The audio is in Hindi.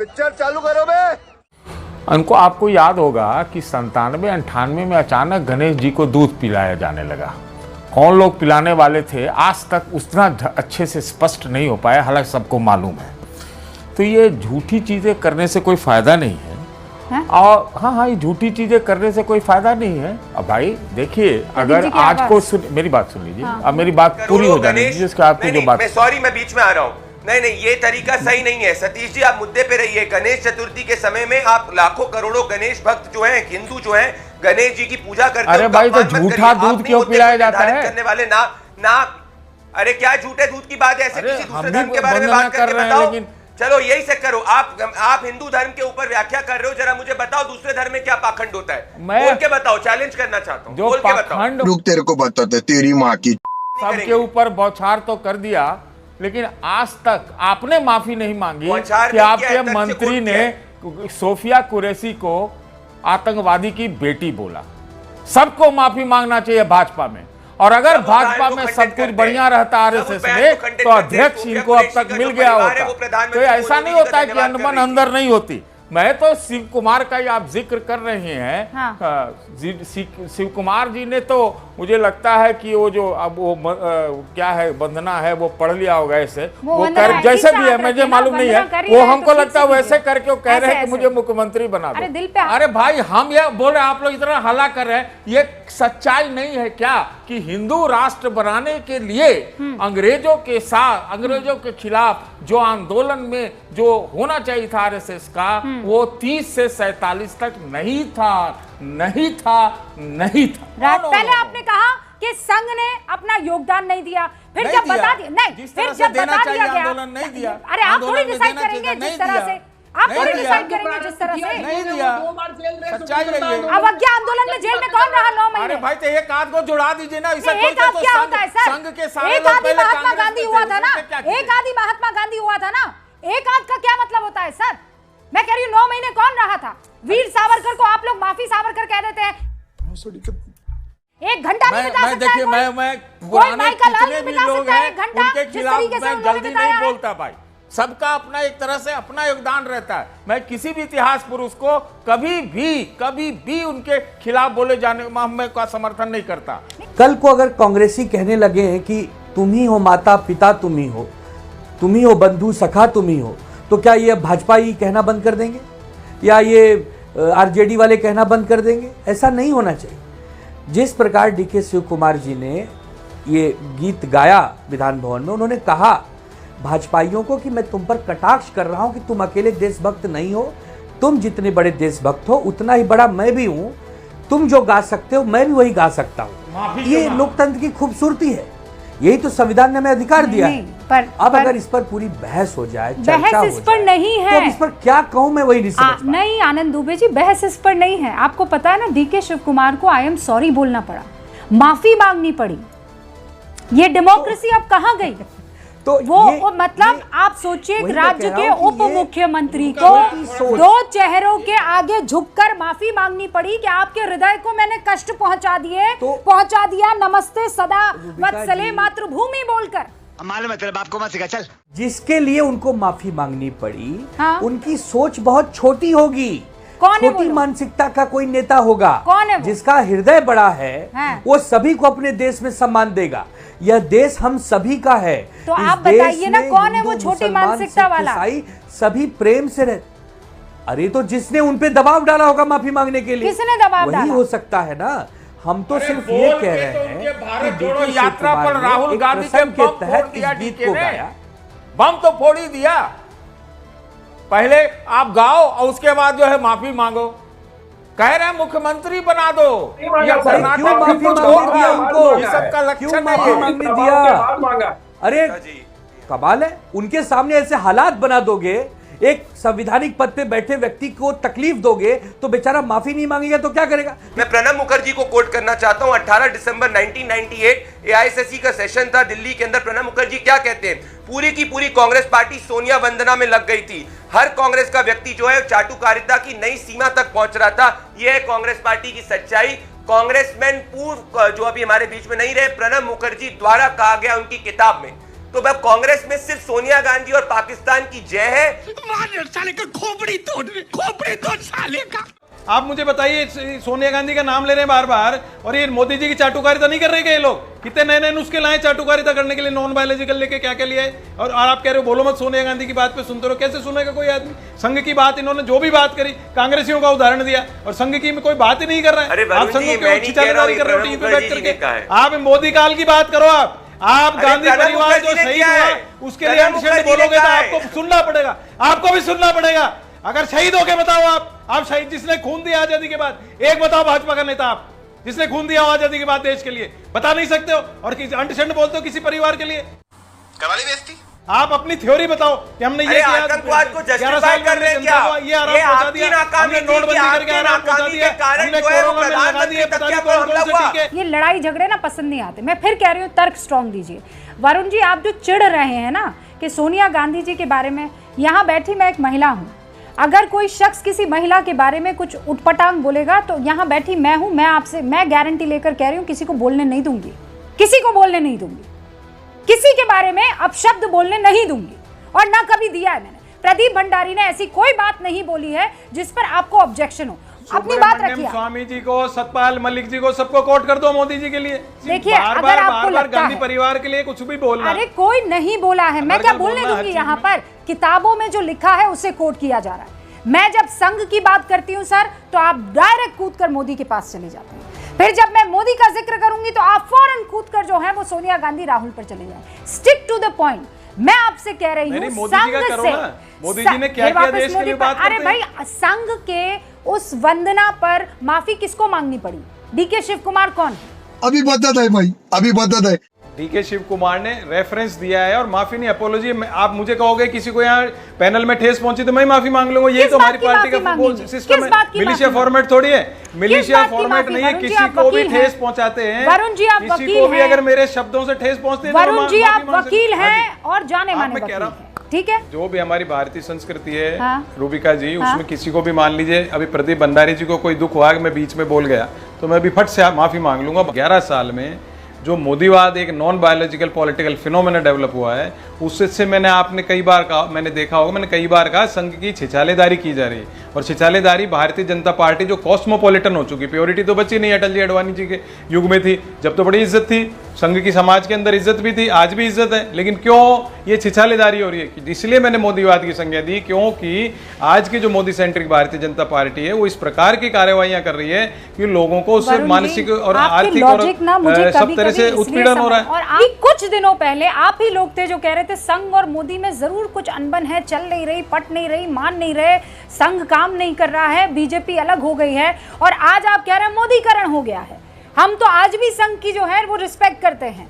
पिक्चर चालू करो बे। उनको आपको याद होगा कि 97-98 में अचानक गणेश जी को दूध पिलाया जाने लगा। कौन लोग पिलाने वाले थे आज तक उतना अच्छे से स्पष्ट नहीं हो पाया, हालांकि सबको मालूम है। तो ये झूठी चीजें करने से कोई फायदा नहीं है। और हाँ, ये झूठी चीजें करने से कोई फायदा नहीं है। अब भाई देखिए, अगर आज को मेरी बात सुन लीजिए। अब मेरी बात पूरी हो जाने दीजिए, इसके आपकी जो बात। सॉरी, मैं बीच में आ रहा हूँ। नहीं, ये तरीका सही नहीं है। सतीश जी, आप मुद्दे पे रहिए। गणेश चतुर्थी के समय में आप लाखों करोड़ों गणेश भक्त जो हैं, हिंदू जो हैं, गणेश जी की पूजा करते हैं। अरे भाई, तो झूठा दूध क्यों पिलाया जाता है? करने वाले ना अरे क्या झूठे दूध की बात है? ऐसे किसी दूसरे धर्म के बारे में बात करके बताओ। चलो यही से करो। आप हिंदू धर्म के ऊपर व्याख्या कर रहे हो, जरा मुझे बताओ दूसरे धर्म में क्या पाखंड होता है? बोल के बताओ, चैलेंज करना चाहता हूँ। बोल के बताओ। रुक, तेरे को बताते तेरी माँ की। सबके ऊपर बौछार तो कर दिया, लेकिन आज तक आपने माफी नहीं मांगी कि आपके मंत्री ने सोफिया कुरैशी को आतंकवादी की बेटी बोला। सबको माफी मांगना चाहिए भाजपा में। और अगर भाजपा में सब कुछ बढ़िया रहता आरएसएस में, तो अध्यक्ष इनको अब तक मिल गया होता। तो ऐसा नहीं होता है कि अनबन अंदर नहीं होती। मैं तो शिव कुमार का ही आप जिक्र कर रहे हैं। हाँ। शिव कुमार जी ने तो मुझे लगता है कि वो जो अब वो क्या है, वंदना है, वो पढ़ लिया होगा। ऐसे वो कर जैसे भी है, मुझे मालूम नहीं है। वो हमको लगता है वैसे करके वो कह रहे हैं कि मुझे मुख्यमंत्री बना दो। अरे भाई, हम ये बोल रहे हैं, आप लोग इतना हल्ला कर रहे हैं। ये सच्चाई नहीं है क्या कि हिंदू राष्ट्र बनाने के लिए अंग्रेजों के साथ, अंग्रेजों के खिलाफ जो आंदोलन में जो होना चाहिए था आरएसएस का, वो 30 से 47 तक नहीं था। पहले आपने कहा कि संघ ने अपना योगदान नहीं दिया, फिर जब बता दिया नहीं, फिर जब बता दिया गया आंदोलन नहीं दिया। अरे आप थोड़ी डिसाइड करेंगे जिस तरह से, आप थोड़ी डिसाइड करेंगे जिस तरह से। नहीं दिया, सच्चाई है ये। अवज्ञा आंदोलन में जेल में कौन रहा 9 महीने? अरे भाई, तो एक आध को जुड़ा दीजिए ना। एक आध क्या होता है सर? एक आदि महात्मा गांधी हुआ था ना, एक आदि महात्मा गांधी हुआ था ना। एक आध का क्या मतलब होता है सर? मैं कह रही हूँ 9 महीने कौन रहा था? वीर सावरकर को आप लोग माफी सावरकर कह देते हैं। 1 घंटा नहीं बिता सकता। देखिए, मैं पुराने कितने भी लोग हैं उनके खिलाफ मैं जल्दी नहीं बोलता भाई। सबका अपना एक तरह से अपना योगदान रहता है। मैं किसी भी इतिहास पुरुष को कभी भी उनके खिलाफ बोले जाने का समर्थन नहीं करता। कल को अगर कांग्रेसी कहने लगे कि तुम ही हो माता पिता, तुम ही हो बंधु सखा, तुम ही हो, तो क्या ये भाजपा ही कहना बंद कर देंगे या ये आरजेडी वाले कहना बंद कर देंगे? ऐसा नहीं होना चाहिए। जिस प्रकार डीके शिव कुमार जी ने ये गीत गाया विधान भवन में, उन्होंने कहा भाजपाइयों को कि मैं तुम पर कटाक्ष कर रहा हूं कि तुम अकेले देशभक्त नहीं हो, तुम जितने बड़े देशभक्त हो उतना ही बड़ा मैं भी हूं। तुम जो गा सकते हो मैं भी वही गा सकता हूं। ये लोकतंत्र की खूबसूरती है। यही तो संविधान ने हमें अधिकार दिया है। अब अगर इस पर पूरी बहस हो जाए, बहस इस पर नहीं है, तो इस पर क्या कहूं मैं वही नहीं समझ पा। नहीं आनंद दुबे जी, बहस इस पर नहीं है। आपको पता है ना, डीके शिव कुमार को आई एम सॉरी बोलना पड़ा, माफी मांगनी पड़ी। ये डेमोक्रेसी अब कहां गई? तो वो मतलब आप सोचिए, राज्य के उप मुख्यमंत्री को 2 चेहरों के आगे झुककर माफी मांगनी पड़ी कि आपके हृदय को मैंने कष्ट पहुंचा दिया। नमस्ते सदा वत्सले मातृभूमि बोलकर। मालूम है तेरे बाप को मत सिखा, चल। जिसके लिए उनको माफी मांगनी पड़ी, उनकी सोच बहुत छोटी होगी। छोटी मानसिकता का कोई नेता होगा। कौन है वो? जिसका हृदय बड़ा है, वो सभी को अपने देश में सम्मान देगा। यह देश हम सभी का है। तो आप बताइए ना, कौन है वो छोटी मानसिकता वाला? सभी प्रेम से रह। अरे तो जिसने उनपे दबाव डाला होगा माफी मांगने के लिए, किसने दबाव डाला? वही हो सकता है ना। हम तो सिर्फ ये कह रहे हैं भारत जोड़ो यात्रा पर राहुल गांधी के तहत इस गीत को गाया, बम तो फोड़ ही दिया। पहले आप गाओ और उसके बाद जो है माफी मांगो। कह रहे हैं मुख्यमंत्री बना दो, या कर्नाटक उनको, ये सबका लक्षण नहीं है। अरे कमाल है, उनके सामने ऐसे हालात बना दोगे, एक संवैधानिक पद पे बैठे व्यक्ति को तकलीफ दोगे, तो बेचारा माफी नहीं मांगेगा तो क्या करेगा? मैं प्रणब मुखर्जी को कोट करना चाहता हूं। 18 दिसंबर 1998 एआईसीसी का सेशन था दिल्ली के अंदर। प्रणब मुखर्जी क्या कहते हैं? पूरी की पूरी कांग्रेस पार्टी सोनिया वंदना में लग गई थी। हर कांग्रेस का व्यक्ति जो है चाटुकारिता की नई सीमा तक पहुंच रहा था। यह है कांग्रेस पार्टी की सच्चाई। कांग्रेसमैन पूर्व जो अभी हमारे बीच में नहीं रहे, प्रणब मुखर्जी द्वारा कहा गया उनकी किताब में तो अब कांग्रेस में सिर्फ सोनिया गांधी और पाकिस्तान की जय है। साले का खोपड़ी तोड़ साले का। आप मुझे बताइए, सोनिया गांधी का नाम ले रहे हैं बार बार, और ये मोदी जी की चाटुकारिता नहीं कर रहे क्या ये लोग? कितने नए नए नुस्खे लाए चाटुकारिता करने के लिए, नॉन बायोलॉजिकल लेके क्या क्या लिया है। और आप कह रहे हो बोलो मत, सोनिया गांधी की बात पे सुनते रहो। कैसे सुनेगा कोई आदमी? संघ की बात इन्होंने जो भी बात करी, कांग्रेसियों का उदाहरण दिया, और संघ की में कोई बात ही नहीं कर रहा है। आप संघों की छिछालेदारी कर रहे हो टीवी पे बैठ करके। आप मोदी काल की बात करो। आप गांधी परिवार जो शहीद हुआ उसके लिए अंशेड बोलोगे तो आपको सुनना पड़ेगा, आपको भी सुनना पड़ेगा। अगर शहीद हो के बताओ, आप शहीद जिसने खून दिया आजादी के बाद, एक बताओ भाजपा का नेता आप जिसने खून दिया आजादी के बाद देश के लिए, बता नहीं सकते हो, और अंशेड बोलते हो किसी परिवार के लिए। कवाली बेइज्जती। आप अपनी थ्योरी बताओ कि हमने ये किया, आतंकवाद को जस्टिफाई कर रहे हैं क्या? ये आरोप पहुंचा दिया, हमने नोटबंदी करके आरोप पहुंचा दिया, हमने कोरोना में लगा दिए, पता नहीं कौन से टीके। ये लड़ाई झगड़े ना पसंद नहीं आते। मैं फिर कह रही हूँ, तर्क स्ट्रॉन्ग दीजिए। वरुण जी, आप जो चिढ़ रहे हैं ना कि सोनिया गांधी जी के बारे में, यहाँ बैठी मैं एक महिला हूँ, अगर कोई शख्स किसी महिला के बारे में कुछ उटपटांग बोलेगा तो यहाँ बैठी मैं हूँ, मैं गारंटी लेकर कह रही हूँ किसी को बोलने नहीं दूंगी, किसी को बोलने नहीं दूंगी, किसी के बारे में अपशब्द बोलने नहीं दूंगी, और ना कभी दिया है मैंने। प्रदीप भंडारी ने ऐसी कोई बात नहीं बोली है जिस पर आपको ऑब्जेक्शन हो। अपनी बात रखिए। स्वामी जी को, सतपाल मलिक जी को, सबको कोट कर दो मोदी जी के लिए। देखिए, अगर आपको लगता गांधी है परिवार के लिए कुछ भी बोलना, अरे कोई नहीं बोला है, मैं क्या बोलने दूंगी? यहाँ पर किताबों में जो लिखा है उसे कोट किया जा रहा है। मैं जब संघ की बात करती हूँ सर, तो आप डायरेक्ट कूद कर मोदी के पास चले जाते हैं। फिर जब मैं मोदी का जिक्र करूंगी तो आप फौरन कूद कर जो है वो सोनिया गांधी, राहुल पर चले जाए। Stick to the point. मैं आपसे कह रही हूँ, संघ से मोदी जी ने क्या किया देश के लिए बात करते हैं। अरे भाई, संघ के उस वंदना पर माफी किसको मांगनी पड़ी? डीके शिव कुमार कौन? अभी बता है भाई, अभी बता है। डीके शिव कुमार ने रेफरेंस दिया है और माफी नहीं, अपोलॉजी। आप मुझे कहोगे किसी को यहाँ पैनल में ठेस पहुंची तो मैं माफी मांग लूंगा। ये तो हमारी पार्टी का फुटबॉल सिस्टम है। मिलिशिया फॉर्मेट थोड़ी है, मिलिशिया फॉर्मेट नहीं है। किसी को भी ठेस पहुंचाते हैं, वरुण जी आप किसी को भी अगर मेरे शब्दों से ठेस पहुंचते हैं, वरुण जी आप वकील हैं और जाने माने वकील हैं, ठीक है। जो भी हमारी भारतीय संस्कृति है, रूबिका जी, उसमें किसी को भी मान लीजिए, अभी प्रदीप भंडारी जी को कोई दुख हुआ, मैं बीच में बोल गया तो मैं भी फट से माफी मांग लूंगा। 11 साल में जो मोदीवाद एक non biological political phenomena develop हुआ है, उससे मैंने कई बार कहा, मैंने देखा होगा, मैंने कई बार कहा, संघ की छिछालेदारी की जा रही है। और छिछालेदारी भारतीय जनता पार्टी जो कॉस्मोपॉलिटन हो चुकी, प्योरिटी तो बची नहीं अटल जी अडवाणी जी के युग में थी, जब तो बड़ी इज्जत थी, संघ की समाज के अंदर इज्जत भी थी, आज भी इज्जत है। लेकिन क्यों ये छिछालेदारी हो रही है? इसलिए मैंने मोदीवाद की संज्ञा दी, क्योंकि आज की जो मोदी सेंट्रिक भारतीय जनता पार्टी है वो इस प्रकार की कार्यवाहियां कर रही है कि लोगों को उससे मानसिक और आर्थिक और सब तरह से उत्पीड़न हो रहा है। और कुछ दिनों पहले आप ही लोग थे जो कह रहे थे संघ और मोदी में जरूर कुछ अनबन है, चल नहीं रही, पट नहीं रही, मान नहीं रहे, संघ काम नहीं कर रहा है, बीजेपी अलग हो गई है, और आज आप कह रहे हैं मोदीकरण हो गया है। हम तो आज भी संघ की जो है वो रिस्पेक्ट करते हैं।